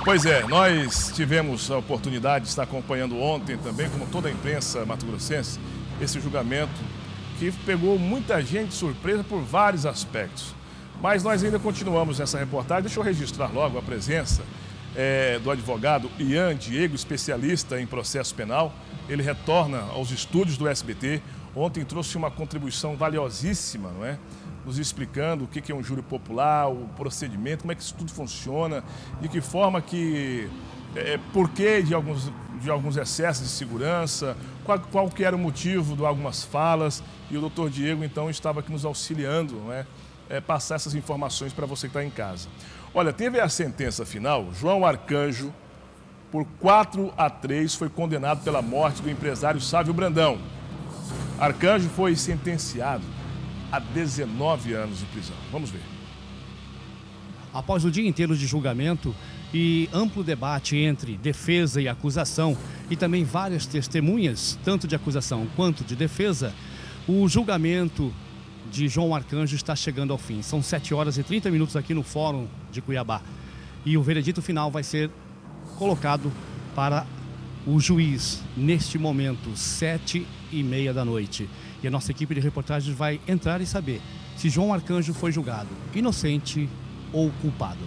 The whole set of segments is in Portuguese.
Pois é, nós tivemos a oportunidade de estar acompanhando ontem também, como toda a imprensa mato-grossense, esse julgamento que pegou muita gente de surpresa por vários aspectos. Mas nós ainda continuamos nessa reportagem. Deixa eu registrar logo a presença do advogado Ian Diego, especialista em processo penal. Ele retorna aos estúdios do SBT. Ontem trouxe uma contribuição valiosíssima, não é? Nos explicando o que é um júri popular, o procedimento, como é que isso tudo funciona, de que forma que, por que de alguns excessos de segurança, qual que era o motivo de algumas falas, e o doutor Diego, então, estava aqui nos auxiliando, não é? Passar essas informações para você que está em casa. Olha, teve a sentença final. João Arcanjo, por 4-3, foi condenado pela morte do empresário Sávio Brandão. Arcanjo foi sentenciado a 19 anos de prisão. Vamos ver. Após o dia inteiro de julgamento e amplo debate entre defesa e acusação, e também várias testemunhas, tanto de acusação quanto de defesa, o julgamento de João Arcanjo está chegando ao fim. São 7 horas e 30 minutos aqui no Fórum de Cuiabá. E o veredito final vai ser colocado para o juiz neste momento, 7h30 da noite. E a nossa equipe de reportagens vai entrar e saber se João Arcanjo foi julgado inocente ou culpado.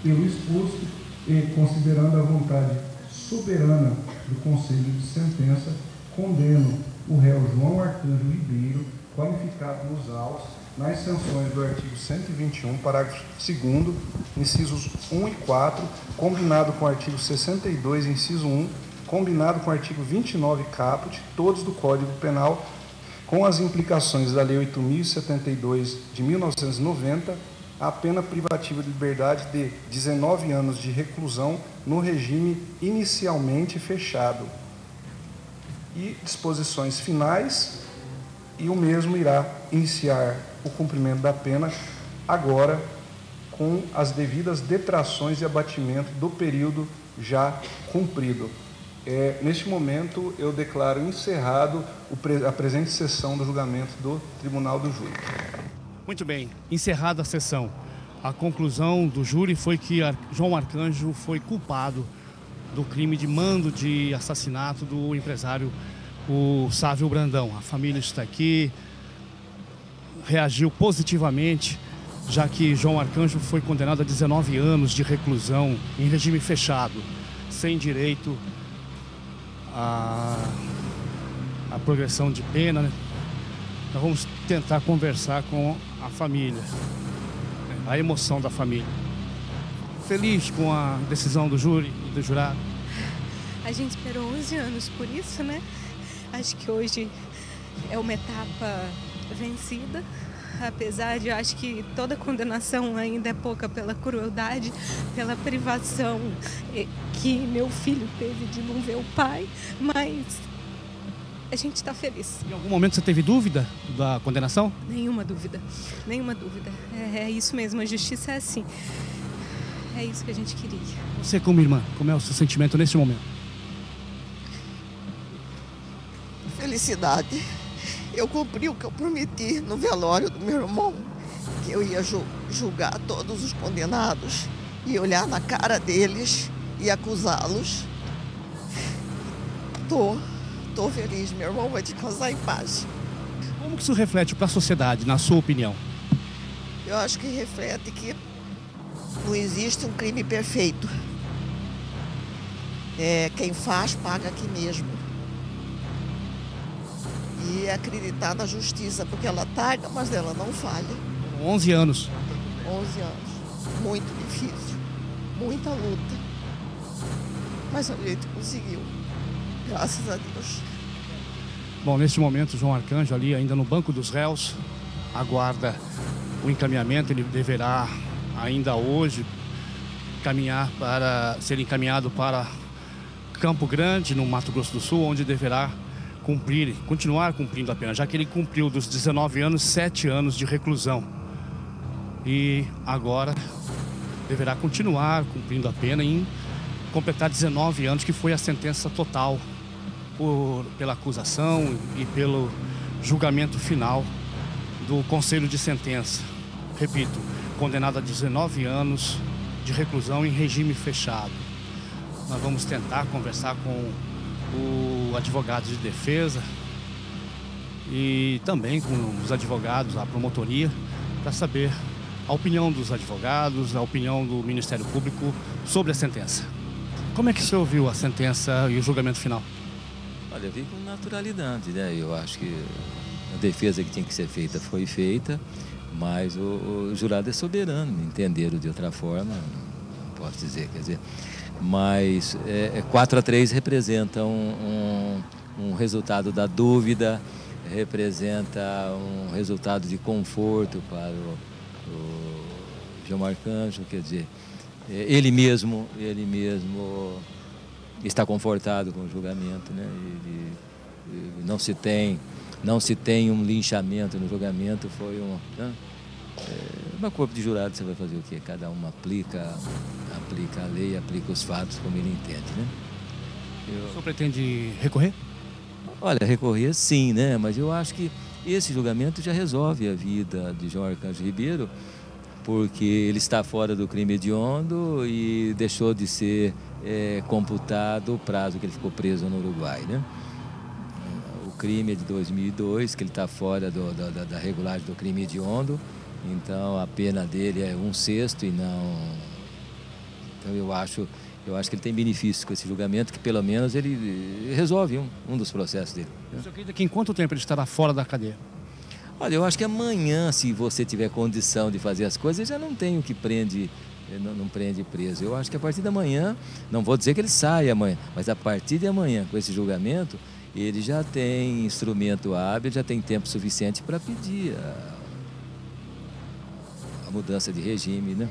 Pelo exposto e considerando a vontade soberana do Conselho de Sentença, condeno o réu João Arcanjo Ribeiro, qualificado nos autos, nas sanções do artigo 121, parágrafo 2º, incisos 1 e 4, combinado com o artigo 62, inciso 1, combinado com o artigo 29 caput, todos do Código Penal, com as implicações da Lei 8.072 de 1990, a pena privativa de liberdade de 19 anos de reclusão no regime inicialmente fechado. E disposições finais, e o mesmo irá iniciar o cumprimento da pena agora com as devidas detrações e abatimento do período já cumprido. Neste momento, eu declaro encerrado a presente sessão do julgamento do Tribunal do Júri. Muito bem, encerrada a sessão. A conclusão do júri foi que João Arcanjo foi culpado do crime de mando de assassinato do empresário o Sávio Brandão. A família está aqui, reagiu positivamente, já que João Arcanjo foi condenado a 19 anos de reclusão em regime fechado, sem direito a progressão de pena, né? Nós vamos tentar conversar com a família, a emoção da família. Feliz com a decisão do júri e do jurado? A gente esperou 11 anos por isso, né? Acho que hoje é uma etapa vencida, apesar de eu acho que toda condenação ainda é pouca pela crueldade, pela privação que meu filho teve de não ver o pai, mas a gente está feliz. Em algum momento você teve dúvida da condenação? Nenhuma dúvida, nenhuma dúvida. É isso mesmo, a justiça é assim. É isso que a gente queria. Você como irmã, como é o seu sentimento nesse momento? Felicidade. Eu cumpri o que eu prometi no velório do meu irmão, que eu ia julgar todos os condenados e olhar na cara deles e acusá-los. Tô feliz, meu irmão vai descansar em paz. Como que isso reflete para a sociedade, na sua opinião? Eu acho que reflete que não existe um crime perfeito. Quem faz, paga aqui mesmo. E acreditar na justiça, porque ela tarda, mas ela não falha. 11 anos. 11 anos. Muito difícil. Muita luta. Mas a gente conseguiu. Graças a Deus. Bom, neste momento, João Arcanjo ali ainda no banco dos réus aguarda o encaminhamento. Ele deverá ainda hoje ser encaminhado para Campo Grande, no Mato Grosso do Sul, onde deverá continuar cumprindo a pena, já que ele cumpriu dos 19 anos, 7 anos de reclusão. E agora deverá continuar cumprindo a pena em completar 19 anos, que foi a sentença total pela acusação e pelo julgamento final do Conselho de Sentença. Repito, condenado a 19 anos de reclusão em regime fechado. Nós vamos tentar conversar com o advogado de defesa e também com os advogados, a promotoria, para saber a opinião dos advogados, a opinião do Ministério Público sobre a sentença. Como é que você ouviu a sentença e o julgamento final? Olha, eu vi com naturalidade, né? Eu acho que a defesa que tinha que ser feita foi feita, mas o jurado é soberano, entenderam de outra forma, não posso dizer, quer dizer, mas 4-3 representa um resultado da dúvida, representa um resultado de conforto para o João Arcanjo, quer dizer, ele mesmo está confortado com o julgamento, né? E não se tem um linchamento no julgamento, foi uma corpo de jurado, você vai fazer o quê? Cada um aplica a lei, aplica os fatos como ele entende, né? O senhor pretende recorrer? Olha, recorrer sim, né? Mas eu acho que esse julgamento já resolve a vida de João Arcanjo Ribeiro, porque ele está fora do crime hediondo e deixou de ser computado o prazo que ele ficou preso no Uruguai, né? O crime é de 2002, que ele está fora da regulagem do crime hediondo, então a pena dele é 1/6 e não... Então eu acho que ele tem benefícios com esse julgamento, que pelo menos ele resolve um dos processos dele. O senhor acredita que em quanto tempo ele estará fora da cadeia? Olha, eu acho que amanhã, se você tiver condição de fazer as coisas, já não tem o que prende, não prende preso. Eu acho que a partir da manhã, não vou dizer que ele saia amanhã, mas a partir de amanhã, com esse julgamento, ele já tem instrumento hábil, já tem tempo suficiente para pedir a mudança de regime, né?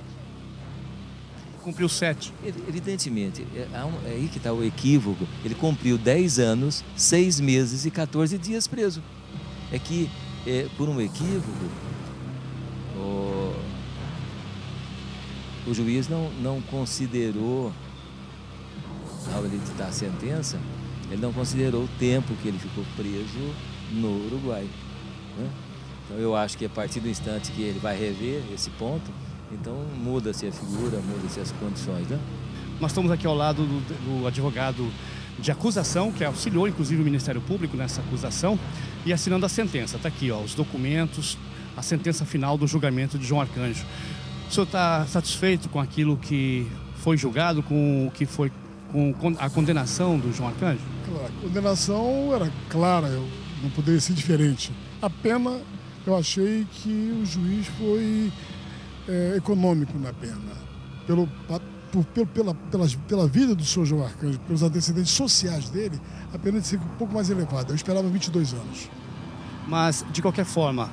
Cumpriu 7. Evidentemente, é aí que está o equívoco. Ele cumpriu 10 anos, 6 meses e 14 dias preso. É que, por um equívoco, o juiz não considerou, ao ele ditar a sentença, ele não considerou o tempo que ele ficou preso no Uruguai, né? Então eu acho que a partir do instante que ele vai rever esse ponto, então muda-se a figura, muda-se as condições, né? Nós estamos aqui ao lado do advogado de acusação, que auxiliou inclusive o Ministério Público nessa acusação, e assinando a sentença. Está aqui, ó, os documentos, a sentença final do julgamento de João Arcanjo. O senhor está satisfeito com aquilo que foi julgado, com o que foi com a condenação do João Arcanjo? Claro, a condenação era clara, não poderia ser diferente. A pena, eu achei que o juiz foi econômico na pena. Pela vida do senhor João Arcanjo, pelos antecedentes sociais dele, a pena de ser um pouco mais elevada. Eu esperava 22 anos. Mas, de qualquer forma,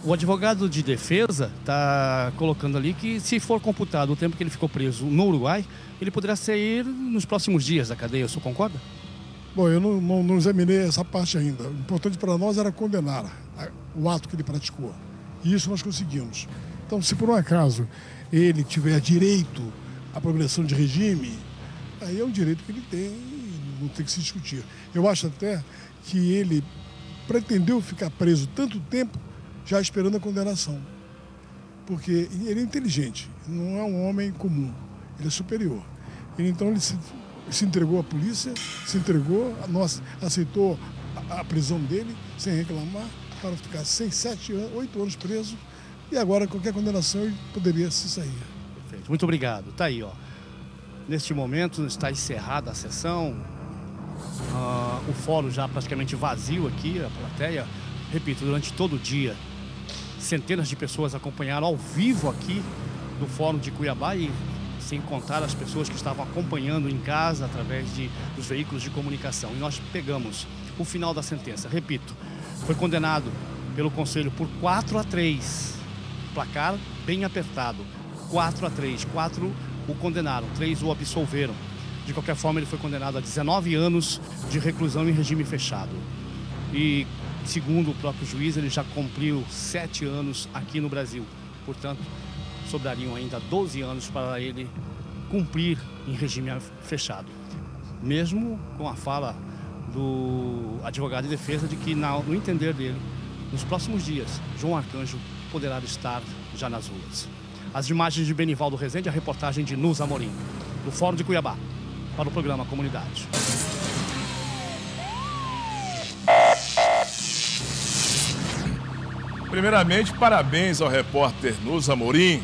o advogado de defesa está colocando ali que, se for computado o tempo que ele ficou preso no Uruguai, ele poderá sair nos próximos dias da cadeia. O senhor concorda? Bom, eu não examinei essa parte ainda. O importante para nós era condenar o ato que ele praticou. E isso nós conseguimos. Então, se por um acaso ele tiver direito à progressão de regime, aí é um direito que ele tem e não tem que se discutir. Eu acho até que ele pretendeu ficar preso tanto tempo já esperando a condenação. Porque ele é inteligente, não é um homem comum, ele é superior. Então ele se entregou à polícia, se entregou, aceitou a prisão dele sem reclamar, para ficar 8 anos preso, e agora qualquer condenação ele poderia se sair. Perfeito. Muito obrigado. Está aí, ó. Neste momento está encerrada a sessão, o fórum já praticamente vazio aqui, a plateia. Repito, durante todo o dia, centenas de pessoas acompanharam ao vivo aqui do Fórum de Cuiabá, e sem contar as pessoas que estavam acompanhando em casa através dos veículos de comunicação. E nós pegamos o final da sentença. Repito, foi condenado pelo Conselho por 4-3. Placar bem apertado. 4-3. 4 o condenaram, 3 o absolveram. De qualquer forma, ele foi condenado a 19 anos de reclusão em regime fechado. E, segundo o próprio juiz, ele já cumpriu 7 anos aqui no Brasil. Portanto, sobrariam ainda 12 anos para ele cumprir em regime fechado. Mesmo com a fala do advogado de defesa de que, no entender dele, nos próximos dias, João Arcanjo poderá estar já nas ruas. As imagens de Benivaldo Rezende, a reportagem de Nuz Amorim, do Fórum de Cuiabá, para o programa Comunidade. Primeiramente, parabéns ao repórter Nuz Amorim,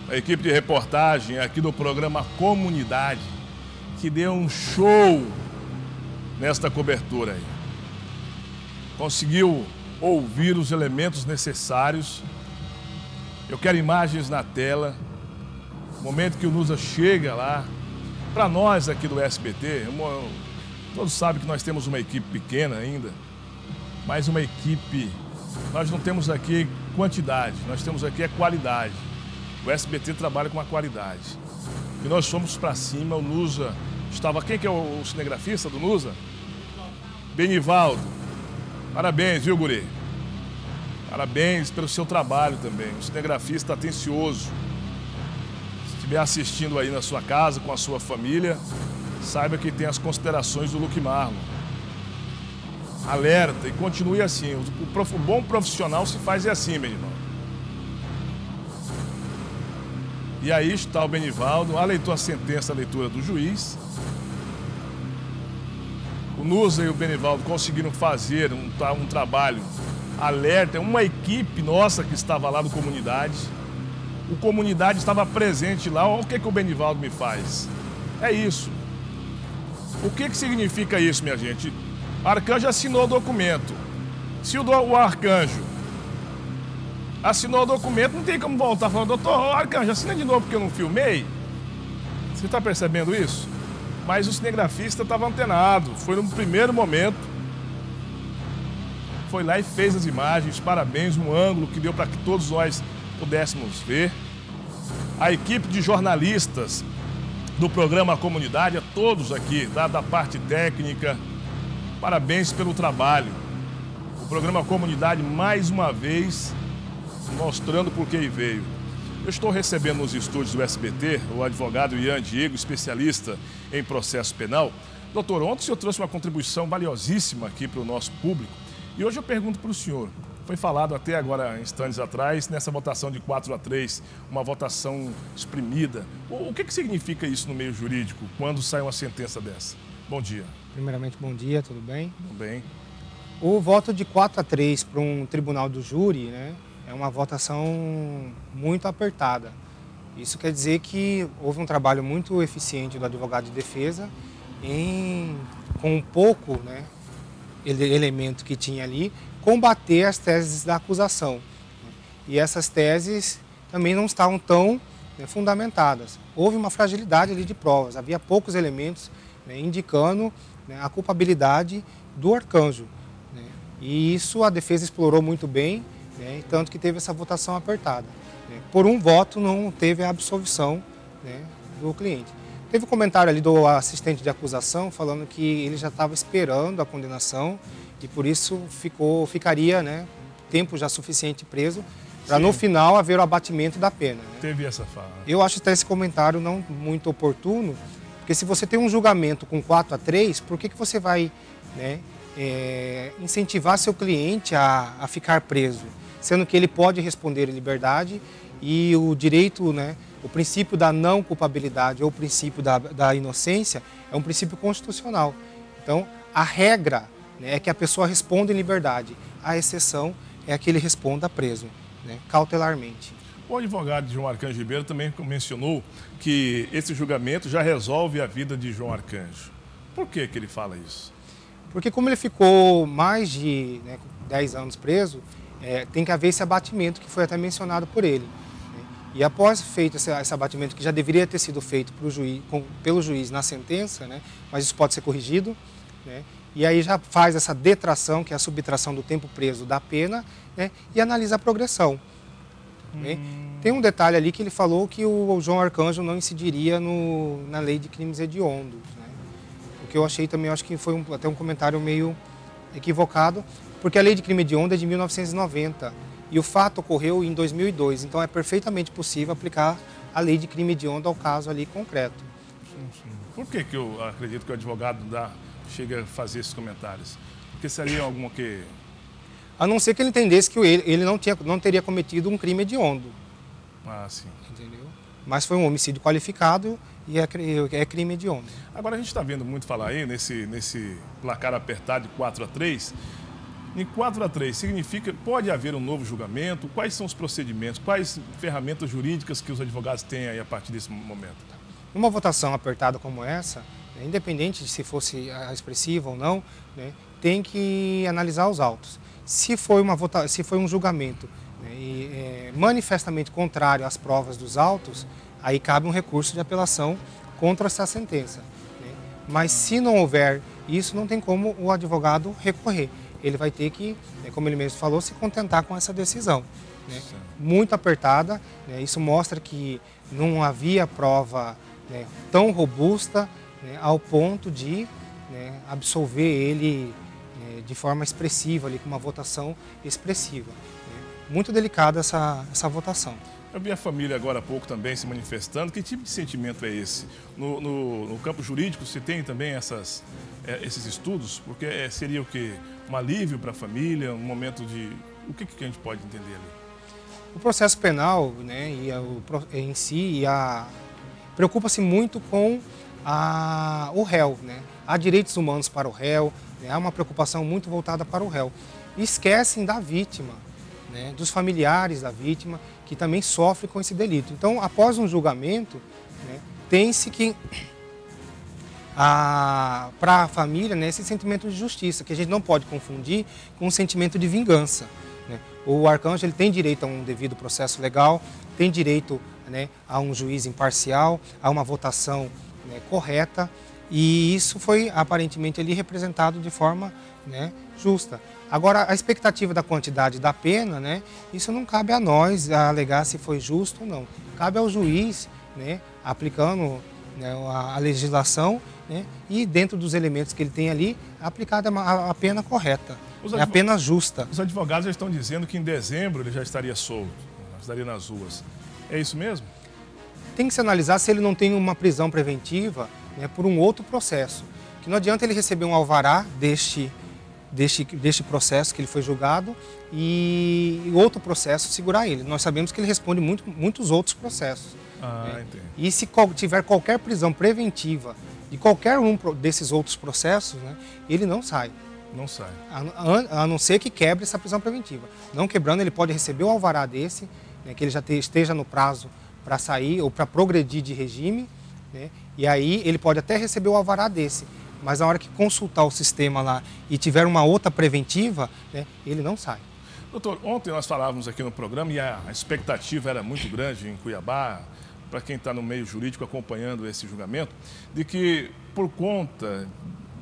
a equipe de reportagem aqui do programa Comunidade, que deu um show nesta cobertura aí. Conseguiu ouvir os elementos necessários. Eu quero imagens na tela. O momento que o Nusa chega lá, para nós aqui do SBT, todos sabem que nós temos uma equipe pequena ainda, mas uma equipe, nós não temos aqui quantidade, nós temos aqui qualidade. O SBT trabalha com a qualidade. E nós fomos para cima, o Nusa estava... Quem que é o cinegrafista do Nusa? Benivaldo. Parabéns, viu, guri? Parabéns pelo seu trabalho também. Um cinegrafista atencioso. Se estiver assistindo aí na sua casa, com a sua família, saiba que tem as considerações do Luke Marlon. Alerta e continue assim. O bom profissional se faz assim, Benivaldo. E aí está o Benivaldo, a sentença, a leitura do juiz. O Nusa e o Benivaldo conseguiram fazer um trabalho alerta, uma equipe nossa que estava lá no Comunidade. O Comunidade estava presente lá. Olha o que o Benivaldo me faz. É isso. O que significa isso, minha gente? O Arcanjo assinou o documento. Se o Arcanjo assinou o documento, não tem como voltar falando, doutor Arcanjo, assina de novo porque eu não filmei. Você está percebendo isso? Mas o cinegrafista estava antenado, foi no primeiro momento. Foi lá e fez as imagens, parabéns, um ângulo que deu para que todos nós pudéssemos ver. A equipe de jornalistas do programa Comunidade, a todos aqui, da parte técnica, parabéns pelo trabalho. O programa Comunidade, mais uma vez, mostrando por que veio. Eu estou recebendo nos estúdios do SBT o advogado Ian Diego, especialista em processo penal. Doutor, ontem o senhor trouxe uma contribuição valiosíssima aqui para o nosso público. E hoje eu pergunto para o senhor, foi falado até agora, instantes atrás, nessa votação de 4-3, uma votação exprimida. O que significa isso no meio jurídico, quando sai uma sentença dessa? Bom dia. Primeiramente, bom dia, tudo bem? Tudo bem. O voto de 4-3 para um tribunal do júri, né, é uma votação muito apertada. Isso quer dizer que houve um trabalho muito eficiente do advogado de defesa com um pouco, né, elemento que tinha ali, combater as teses da acusação. E essas teses também não estavam tão, né, fundamentadas. Houve uma fragilidade ali de provas, havia poucos elementos, né, indicando, né, a culpabilidade do Arcanjo. Né, e isso a defesa explorou muito bem, né, tanto que teve essa votação apertada. Né. Por um voto não teve a absolvição, né, do cliente. Teve um comentário ali do assistente de acusação falando que ele já estava esperando a condenação e por isso ficaria, né, tempo já suficiente preso para no final haver o abatimento da pena. Né. Teve essa fala. Eu acho até esse comentário não muito oportuno, porque se você tem um julgamento com 4-3, por que você vai, né, incentivar seu cliente a ficar preso? Sendo que ele pode responder em liberdade e o direito, né, o princípio da não culpabilidade ou o princípio da inocência é um princípio constitucional. Então, a regra, né, é que a pessoa responda em liberdade. A exceção é que ele responda preso, né, cautelarmente. O advogado João Arcanjo Ribeiro também mencionou que esse julgamento já resolve a vida de João Arcanjo. Por que ele fala isso? Porque como ele ficou mais de, né, 10 anos preso, tem que haver esse abatimento que foi até mencionado por ele. E após feito esse abatimento, que já deveria ter sido feito pelo juiz na sentença, né, mas isso pode ser corrigido, né, e aí já faz essa detração, que é a subtração do tempo preso da pena, né, e analisa a progressão. Né. Tem um detalhe ali que ele falou que o João Arcanjo não incidiria na lei de crimes hediondos. Né, o que eu achei também, acho que foi até um comentário meio equivocado, porque a lei de crime hediondo é de 1990. E o fato ocorreu em 2002, então é perfeitamente possível aplicar a lei de crime hediondo ao caso ali concreto. Sim. Por que eu acredito que o advogado chega a fazer esses comentários? Porque seria alguma que... A não ser que ele entendesse que ele não teria cometido um crime hediondo. Ah, sim. Entendeu? Mas foi um homicídio qualificado e é crime hediondo. Agora a gente está vendo muito falar aí nesse placar apertado de 4-3. Em 4-3 significa, pode haver um novo julgamento? Quais são os procedimentos? Quais ferramentas jurídicas que os advogados têm aí a partir desse momento? Numa votação apertada como essa, né, independente de se fosse expressiva ou não, né, tem que analisar os autos. Se foi um julgamento, né, manifestamente contrário às provas dos autos, aí cabe um recurso de apelação contra essa sentença. Né? Mas se não houver isso, não tem como o advogado recorrer. Ele vai ter que, como ele mesmo falou, se contentar com essa decisão. Né? Muito apertada, né? Isso mostra que não havia prova, né, tão robusta, né, ao ponto de, né, absolver ele, né, de forma expressiva, ali, com uma votação expressiva. Né? Muito delicada essa votação. Eu vi a família agora há pouco também se manifestando. Que tipo de sentimento é esse? No campo jurídico, se tem também esses estudos? Porque seria o quê? Um alívio para a família, um momento de... O que a gente pode entender ali? O processo penal, né, em si, preocupa-se muito com o réu. Né? Há direitos humanos para o réu, né? Há uma preocupação muito voltada para o réu. E esquecem da vítima, né, dos familiares da vítima, que também sofrem com esse delito. Então, após um julgamento, né, tem-se que, para a família, né, esse sentimento de justiça, que a gente não pode confundir com um sentimento de vingança. Né? O arcanjo ele tem direito a um devido processo legal, tem direito, né, a um juiz imparcial, a uma votação, né, correta, e isso foi aparentemente ali representado de forma, né, justa. Agora, a expectativa da quantidade da pena, né, isso não cabe a nós alegar se foi justo ou não. Cabe ao juiz, né, aplicando, né, a legislação, né, e dentro dos elementos que ele tem ali, aplicar a pena correta, a pena justa. Os advogados já estão dizendo que em dezembro ele já estaria solto, estaria nas ruas. É isso mesmo? Tem que se analisar se ele não tem uma prisão preventiva, né, por um outro processo. Que não adianta ele receber um alvará deste processo que ele foi julgado e outro processo segurar ele. Nós sabemos que ele responde muitos outros processos. Né? E se tiver qualquer prisão preventiva de qualquer um desses outros processos, né, ele não sai. Não sai. A não ser que quebre essa prisão preventiva. Não quebrando, ele pode receber o alvará desse, né, que ele já esteja no prazo para sair ou para progredir de regime, né, e aí ele pode até receber o alvará desse. Mas na hora que consultar o sistema lá e tiver uma outra preventiva, né, ele não sai. Doutor, ontem nós falávamos aqui no programa e a expectativa era muito grande em Cuiabá, para quem está no meio jurídico acompanhando esse julgamento, de que por conta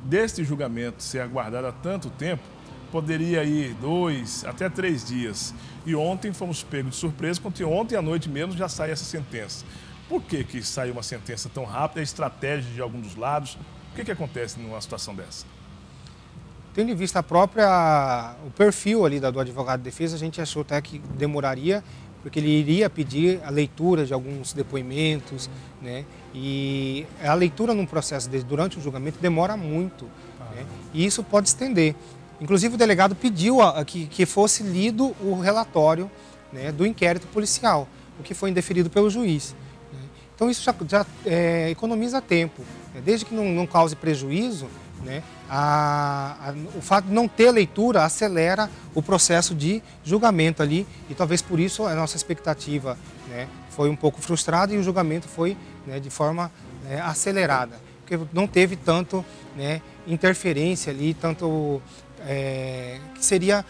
deste julgamento ser aguardado há tanto tempo, poderia ir 2 até 3 dias. E ontem fomos pegos de surpresa, porque ontem à noite mesmo já saiu essa sentença. Por que saiu uma sentença tão rápida? A estratégia de algum dos lados? O que acontece numa situação dessa? Tendo em vista o perfil ali do advogado de defesa, a gente achou até que demoraria, porque ele iria pedir a leitura de alguns depoimentos, né? E a leitura num processo durante o julgamento demora muito, né? E isso pode estender. Inclusive o delegado pediu que fosse lido o relatório, né, do inquérito policial, o que foi indeferido pelo juiz. Né? Então isso já economiza tempo, né? Desde que não cause prejuízo, né? O fato de não ter leitura acelera o processo de julgamento ali e talvez por isso a nossa expectativa, né, foi um pouco frustrada e o julgamento foi, né, de forma acelerada, porque não teve tanto, né, interferência ali, tanto que seria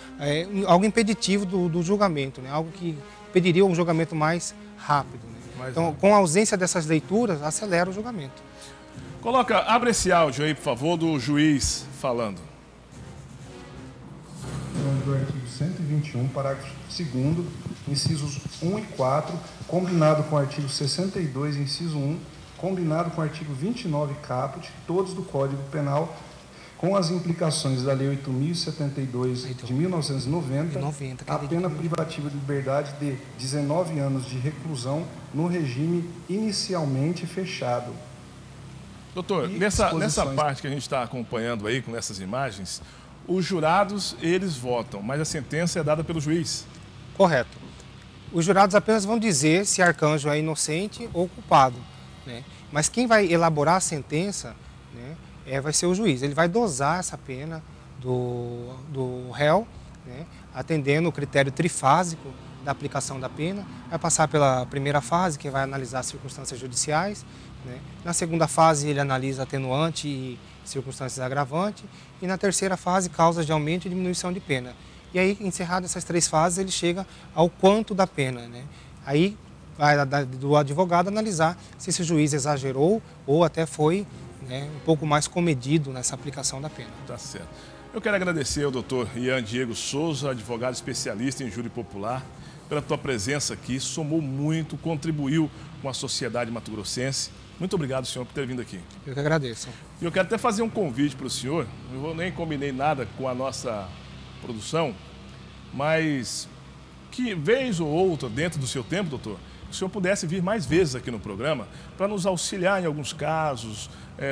algo impeditivo do julgamento, né, algo que pediria um julgamento mais rápido. Né? Então, com a ausência dessas leituras, acelera o julgamento. Abre esse áudio aí, por favor, do juiz falando. Do artigo 121, parágrafo 2º, incisos 1 e 4, combinado com o artigo 62, inciso 1, combinado com o artigo 29, caput, todos do Código Penal, com as implicações da Lei 8.072 de 1990, a pena privativa de liberdade de 19 anos de reclusão no regime inicialmente fechado. Doutor, nessa parte que a gente está acompanhando aí, com essas imagens, os jurados, eles votam, mas a sentença é dada pelo juiz. Correto. Os jurados apenas vão dizer se Arcanjo é inocente ou culpado, né? Mas quem vai elaborar a sentença, né, vai ser o juiz. Ele vai dosar essa pena do réu, né, atendendo o critério trifásico da aplicação da pena. Vai passar pela primeira fase, que vai analisar as circunstâncias judiciais, né? Na segunda fase, ele analisa atenuante e circunstâncias agravantes. E na terceira fase, causas de aumento e diminuição de pena. E aí, encerradas essas 3 fases, ele chega ao quanto da pena, né? Aí vai do advogado analisar se esse juiz exagerou ou até foi, né, um pouco mais comedido nessa aplicação da pena. Tá certo. Eu quero agradecer ao doutor Ian Diego Souza, advogado especialista em júri popular, pela tua presença aqui, somou muito, contribuiu com a sociedade mato-grossense. Muito obrigado, senhor, por ter vindo aqui. Eu que agradeço. E eu quero até fazer um convite para o senhor, eu nem combinei nada com a nossa produção, mas que vez ou outra, dentro do seu tempo, doutor, o senhor pudesse vir mais vezes aqui no programa para nos auxiliar em alguns casos,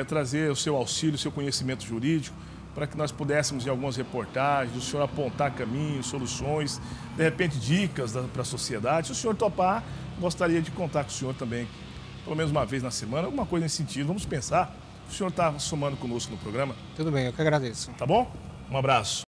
trazer o seu auxílio, o seu conhecimento jurídico, para que nós pudéssemos, em algumas reportagens, o senhor apontar caminhos, soluções, de repente dicas para a sociedade. Se o senhor topar, gostaria de contar com o senhor também, pelo menos uma vez na semana, alguma coisa nesse sentido. Vamos pensar. O senhor está somando conosco no programa? Tudo bem, eu que agradeço. Tá bom? Um abraço.